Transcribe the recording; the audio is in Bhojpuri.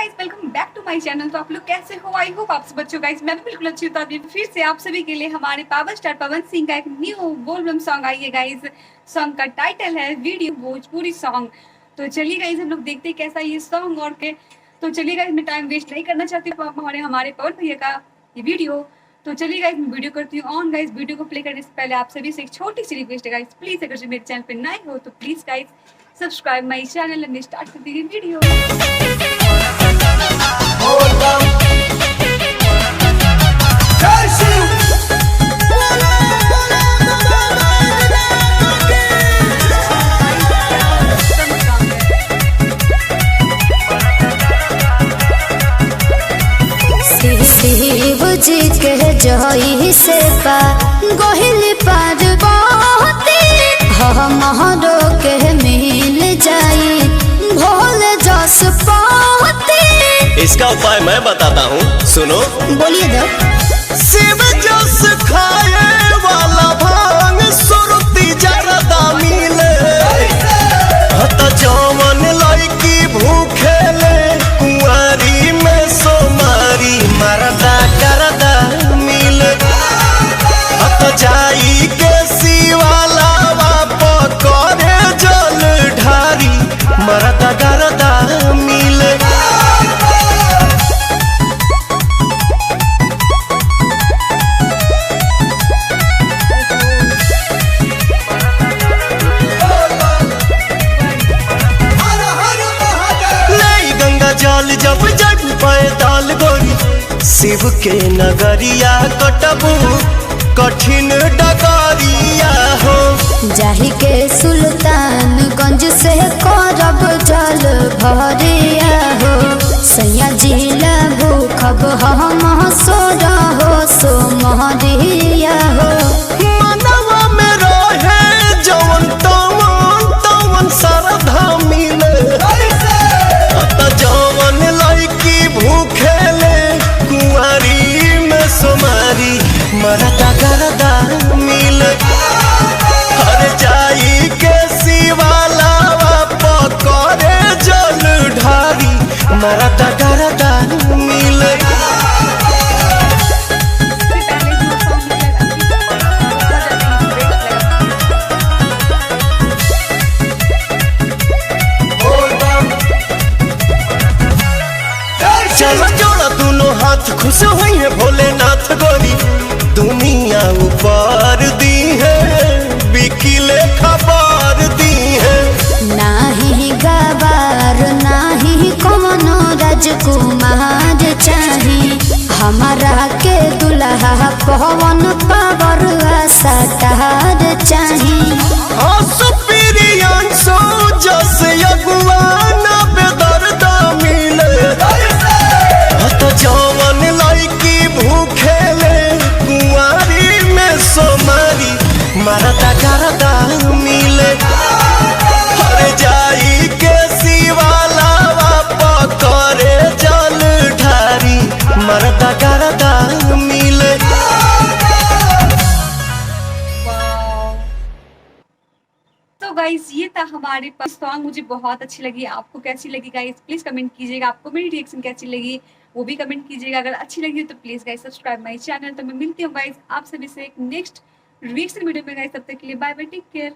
गाइस, वेलकम बैक टू माय चैनल। तो आप लोग कैसे हो? आई होप आप सब बच्चों गाइस मैं भी बिल्कुल अच्छी हूँ। तो अभी फिर से आप सभी के लिए हमारे पावर स्टार पवन सिंह का एक न्यू बोलबम सॉन्ग आई है गाइस। सॉन्ग का टाइटल है वीडियो भोजपुरी सॉन्ग। तो चलिए गाइस हम लोग देखते हैं कैसा ये सॉन्ग और के। तो चलिए गाइस मैं टाइम वेस्ट नहीं करना चाहती हूँ हमारे पवन भैया का ये वीडियो। तो चलिए गाइस मैं वीडियो करती हूँ ऑन। गाइस वीडियो को प्ले करने से पहले आप सभी से एक छोटी सी रिक्वेस्ट है गाइस, प्लीज अगर मेरे चैनल पे नए हो तो please guys subscribe my channel and start करते हैं वीडियो। शिव जी के जही से पा गोहिल पार बहुती हमरो के मिल जाई भोल जस पाती। इसका उपाय मैं बताता हूँ, सुनो। बोलिए दो। शिव जस खाए वाला भांग सुरती जरदा मिले हत जवन लड़की भूखे ले कुंवारी में सोमारी मरदा करदा मिले हत जाई के शिवाला बाप करे जल ढारी मरदा करदा मिले। जल जब जब पैदल गोरी शिव के नगरिया कटबू कठिन डगरिया हो जाही के सुल्तानगंज से करब जल भरिया हो सैया जिला भूखब हम सोरा हो सो महरिया हो। मनवा में रहे जवन तवन तवन श्रद्धा मिले जवन लड़की भूखे ले कुंवारी में सोमारी मरदा करदा मिले हर जाई के शिवाला पकड़े जल ढारी मरदा करदा मिले। चलो जोड़ा दोनों हाथ खुश हुई है भोलेनाथ गोरी दुनिया ऊपर दी है बिकिले खबर दी है नाही गवार नाही कमनो राजकुमार चाही हमारा के दुल्हा पवन पावर सटार चाही। सुप्रियांशु जस अगुवान बेदर्दा मिले तो जवन लड़की भूखे ले कुंवारी में सोमारी मरदा करदा मिले हर जाई के शिवाला पकड़े जल ढारी मरदा करदा मिले। तो गाइस ये था हमारे पास सॉन्ग। मुझे बहुत अच्छी लगी। आपको कैसी लगी गाइस प्लीज कमेंट कीजिएगा। आपको मेरी रिएक्शन कैसी लगी वो भी कमेंट कीजिएगा। अगर अच्छी लगी तो please guys subscribe my channel. तो मैं मिलती हूँ गाइस आप सभी से एक नेक्स्ट रिएक्शन वीडियो में गाइस। तब तक के लिए बाय बाय, टेक केयर।